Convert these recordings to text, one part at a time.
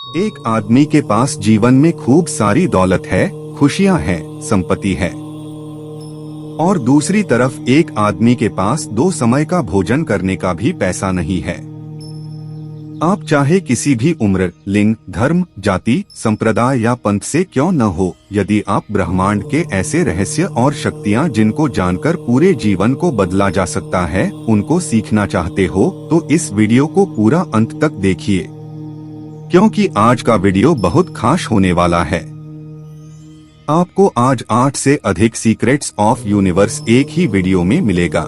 एक आदमी के पास जीवन में खूब सारी दौलत है, खुशियां हैं, संपत्ति है, और दूसरी तरफ एक आदमी के पास 2 समय का भोजन करने का भी पैसा नहीं है। आप चाहे किसी भी उम्र, लिंग, धर्म, जाति, संप्रदाय या पंथ से क्यों न हो, यदि आप ब्रह्मांड के ऐसे रहस्य और शक्तियां जिनको जानकर पूरे जीवन को बदला जा सकता है, उनको सीखना चाहते हो तो इस वीडियो को पूरा अंत तक देखिए, क्योंकि आज का वीडियो बहुत खास होने वाला है। आपको आज 8 से अधिक सीक्रेट्स ऑफ यूनिवर्स एक ही वीडियो में मिलेगा,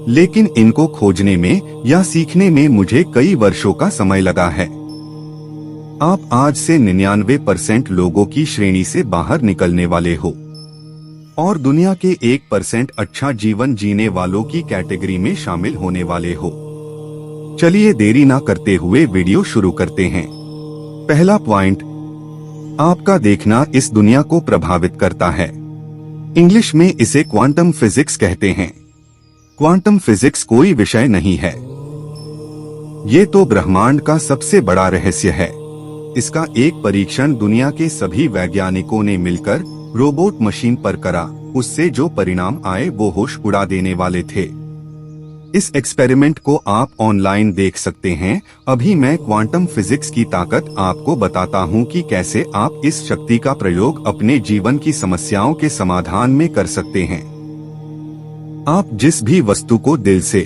लेकिन इनको खोजने में या सीखने में मुझे कई वर्षों का समय लगा है। आप आज से 99% लोगों की श्रेणी से बाहर निकलने वाले हो और दुनिया के 1% अच्छा जीवन जीने वालों की कैटेगरी में शामिल होने वाले हो। चलिए देरी ना करते हुए वीडियो शुरू करते हैं। पहला पॉइंट, आपका देखना इस दुनिया को प्रभावित करता है। इंग्लिश में इसे क्वांटम फिजिक्स कहते हैं। क्वांटम फिजिक्स कोई विषय नहीं है, ये तो ब्रह्मांड का सबसे बड़ा रहस्य है। इसका एक परीक्षण दुनिया के सभी वैज्ञानिकों ने मिलकर रोबोट मशीन पर करा। उससे जो परिणाम आए वो होश उड़ा देने वाले थे। इस एक्सपेरिमेंट को आप ऑनलाइन देख सकते हैं। अभी मैं क्वांटम फिजिक्स की ताकत आपको बताता हूं कि कैसे आप इस शक्ति का प्रयोग अपने जीवन की समस्याओं के समाधान में कर सकते हैं। आप जिस भी वस्तु को दिल से,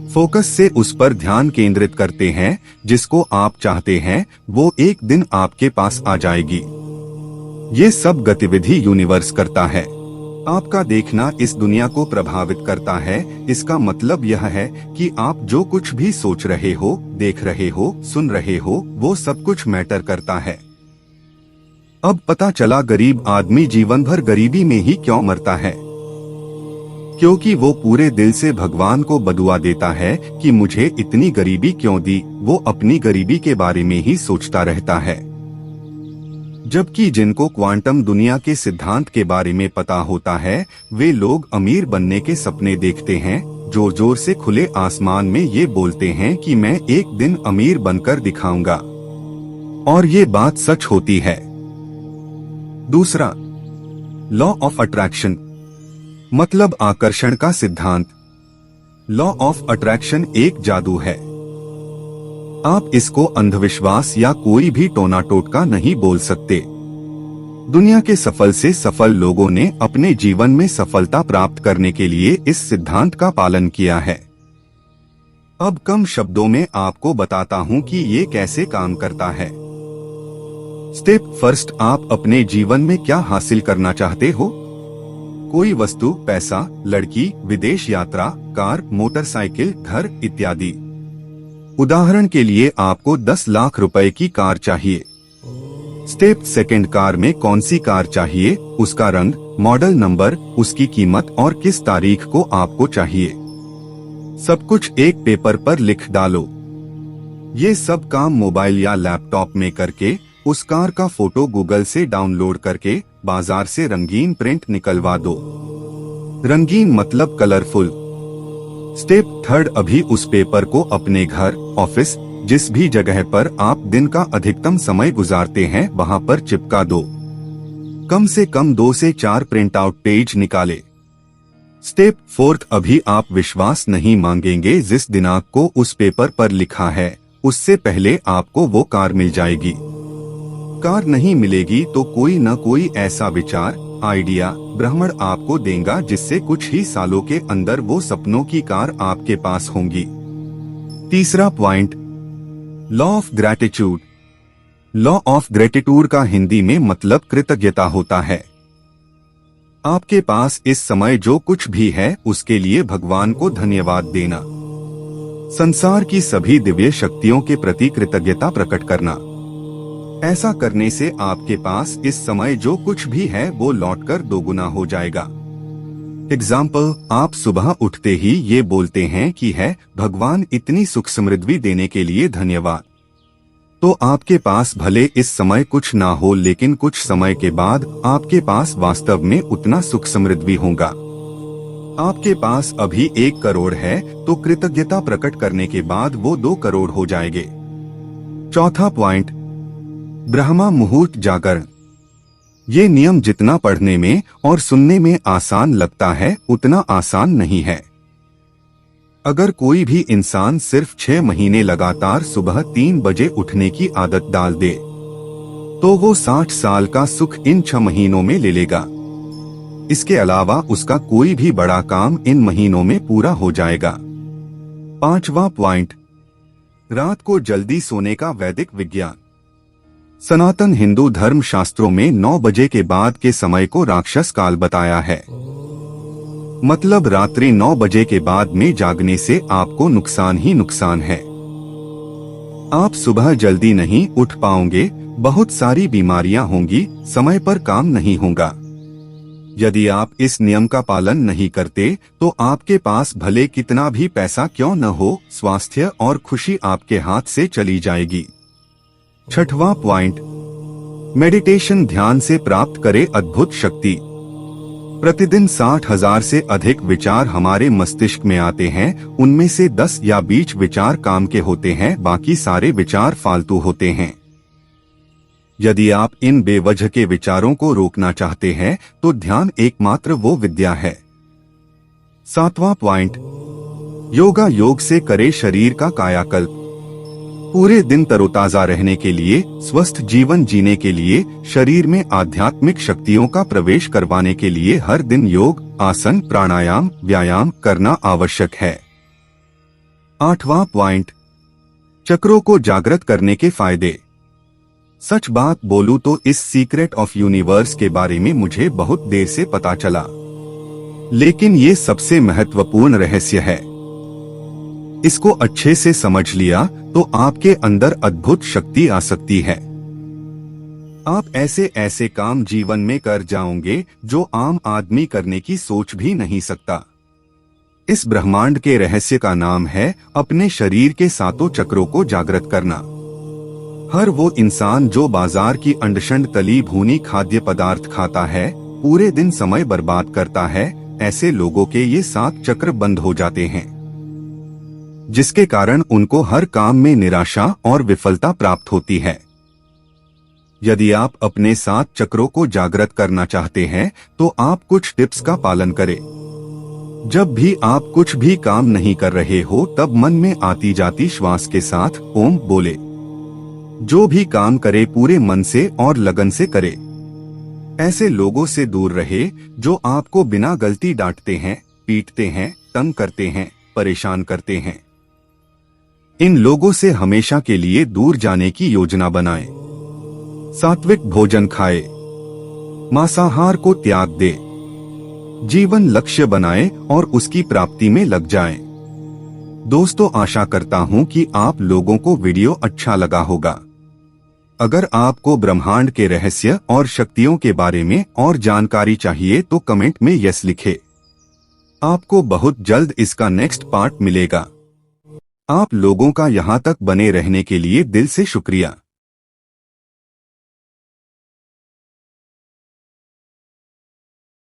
फोकस से उस पर ध्यान केंद्रित करते हैं जिसको आप चाहते हैं, वो एक दिन आपके पास आ जाएगी। ये सब गतिविधि यूनिवर्स करता है। आपका देखना इस दुनिया को प्रभावित करता है। इसका मतलब यह है कि आप जो कुछ भी सोच रहे हो, देख रहे हो, सुन रहे हो, वो सब कुछ मैटर करता है। अब पता चला गरीब आदमी जीवन भर गरीबी में ही क्यों मरता है, क्योंकि वो पूरे दिल से भगवान को बदुआ देता है कि मुझे इतनी गरीबी क्यों दी। वो अपनी गरीबी के बारे में ही सोचता रहता है। जबकि जिनको क्वांटम दुनिया के सिद्धांत के बारे में पता होता है, वे लोग अमीर बनने के सपने देखते हैं, जोर जोर से खुले आसमान में ये बोलते हैं कि मैं एक दिन अमीर बनकर दिखाऊंगा, और ये बात सच होती है। दूसरा, लॉ ऑफ अट्रैक्शन, मतलब आकर्षण का सिद्धांत। लॉ ऑफ अट्रैक्शन एक जादू है। आप इसको अंधविश्वास या कोई भी टोना टोटका नहीं बोल सकते। दुनिया के सफल से सफल लोगों ने अपने जीवन में सफलता प्राप्त करने के लिए इस सिद्धांत का पालन किया है। अब कम शब्दों में आपको बताता हूं कि ये कैसे काम करता है। स्टेप फर्स्ट, आप अपने जीवन में क्या हासिल करना चाहते हो? कोई वस्तु, पैसा, लड़की, विदेश यात्रा, कार, मोटरसाइकिल, घर इत्यादि। उदाहरण के लिए आपको 10 लाख रुपए की कार चाहिए। स्टेप सेकंड, कार में कौन सी कार चाहिए, उसका रंग, मॉडल नंबर, उसकी कीमत और किस तारीख को आपको चाहिए, सब कुछ एक पेपर पर लिख डालो। ये सब काम मोबाइल या लैपटॉप में करके उस कार का फोटो गूगल से डाउनलोड करके बाजार से रंगीन प्रिंट निकलवा दो। रंगीन मतलब कलरफुल। स्टेप थर्ड, अभी उस पेपर को अपने घर, ऑफिस, जिस भी जगह पर आप दिन का अधिकतम समय गुजारते हैं वहां पर चिपका दो। कम से कम 2 से 4 प्रिंट आउट पेज निकाले। स्टेप फोर्थ, अभी आप विश्वास नहीं मांगेंगे, जिस दिनांक को उस पेपर पर लिखा है उससे पहले आपको वो कार मिल जाएगी। कार नहीं मिलेगी तो कोई न कोई ऐसा विचार, आइडिया ब्रह्मांड आपको देगा जिससे कुछ ही सालों के अंदर वो सपनों की कार आपके पास होंगी। तीसरा point, law of gratitude. Law of gratitude का हिंदी में मतलब कृतज्ञता होता है। आपके पास इस समय जो कुछ भी है उसके लिए भगवान को धन्यवाद देना, संसार की सभी दिव्य शक्तियों के प्रति कृतज्ञता प्रकट करना। ऐसा करने से आपके पास इस समय जो कुछ भी है वो लौटकर दोगुना हो जाएगा। एग्जाम्पल, आप सुबह उठते ही ये बोलते हैं कि है भगवान इतनी सुख समृद्धि देने के लिए धन्यवाद। तो आपके पास भले इस समय कुछ ना हो, लेकिन कुछ समय के बाद आपके पास वास्तव में उतना सुख समृद्धि होगा। आपके पास अभी 1 करोड़ है तो कृतज्ञता प्रकट करने के बाद वो 2 करोड़ हो जाएंगे। चौथा पॉइंट, ब्रह्मा मुहूर्त जागरण। ये नियम जितना पढ़ने में और सुनने में आसान लगता है उतना आसान नहीं है। अगर कोई भी इंसान सिर्फ 6 महीने लगातार सुबह 3 बजे उठने की आदत डाल दे तो वो 60 साल का सुख इन 6 महीनों में ले लेगा। इसके अलावा उसका कोई भी बड़ा काम इन महीनों में पूरा हो जाएगा। 5वां पॉइंट, रात को जल्दी सोने का वैदिक विज्ञान। सनातन हिंदू धर्म शास्त्रों में 9 बजे के बाद के समय को राक्षस काल बताया है। मतलब रात्रि 9 बजे के बाद में जागने से आपको नुकसान ही नुकसान है। आप सुबह जल्दी नहीं उठ पाओगे, बहुत सारी बीमारियां होंगी, समय पर काम नहीं होगा। यदि आप इस नियम का पालन नहीं करते तो आपके पास भले कितना भी पैसा क्यों न हो, स्वास्थ्य और खुशी आपके हाथ से चली जाएगी। 6वां पॉइंट, मेडिटेशन। ध्यान से प्राप्त करे अद्भुत शक्ति। प्रतिदिन 60,000 से अधिक विचार हमारे मस्तिष्क में आते हैं। उनमें से 10 या 20 विचार काम के होते हैं, बाकी सारे विचार फालतू होते हैं। यदि आप इन बेवजह के विचारों को रोकना चाहते हैं तो ध्यान एकमात्र वो विद्या है। 7वां पॉइंट, योगा। योग से करे शरीर का कायाकल्प। पूरे दिन तरोताजा रहने के लिए, स्वस्थ जीवन जीने के लिए, शरीर में आध्यात्मिक शक्तियों का प्रवेश करवाने के लिए हर दिन योग, आसन, प्राणायाम, व्यायाम करना आवश्यक है। 8वां पॉइंट, चक्रों को जागृत करने के फायदे। सच बात बोलूं तो इस सीक्रेट ऑफ यूनिवर्स के बारे में मुझे बहुत देर से पता चला, लेकिन ये सबसे महत्वपूर्ण रहस्य है। इसको अच्छे से समझ लिया तो आपके अंदर अद्भुत शक्ति आ सकती है। आप ऐसे ऐसे काम जीवन में कर जाओगे जो आम आदमी करने की सोच भी नहीं सकता। इस ब्रह्मांड के रहस्य का नाम है अपने शरीर के 7 चक्रों को जागृत करना। हर वो इंसान जो बाजार की अंडशंड तली भुनी खाद्य पदार्थ खाता है, पूरे दिन समय बर्बाद करता है, ऐसे लोगों के ये 7 चक्र बंद हो जाते हैं, जिसके कारण उनको हर काम में निराशा और विफलता प्राप्त होती है। यदि आप अपने 7 चक्रों को जागृत करना चाहते हैं तो आप कुछ टिप्स का पालन करें। जब भी आप कुछ भी काम नहीं कर रहे हो तब मन में आती जाती श्वास के साथ ओम बोले। जो भी काम करे पूरे मन से और लगन से करे। ऐसे लोगों से दूर रहे जो आपको बिना गलती डांटते हैं, पीटते हैं, तंग करते हैं, परेशान करते हैं। इन लोगों से हमेशा के लिए दूर जाने की योजना बनाएं। सात्विक भोजन खाए, मांसाहार को त्याग दे, जीवन लक्ष्य बनाएं और उसकी प्राप्ति में लग जाएं। दोस्तों, आशा करता हूं कि आप लोगों को वीडियो अच्छा लगा होगा। अगर आपको ब्रह्मांड के रहस्य और शक्तियों के बारे में और जानकारी चाहिए तो कमेंट में यस लिखें। आपको बहुत जल्द इसका नेक्स्ट पार्ट मिलेगा। आप लोगों का यहाँ तक बने रहने के लिए दिल से शुक्रिया।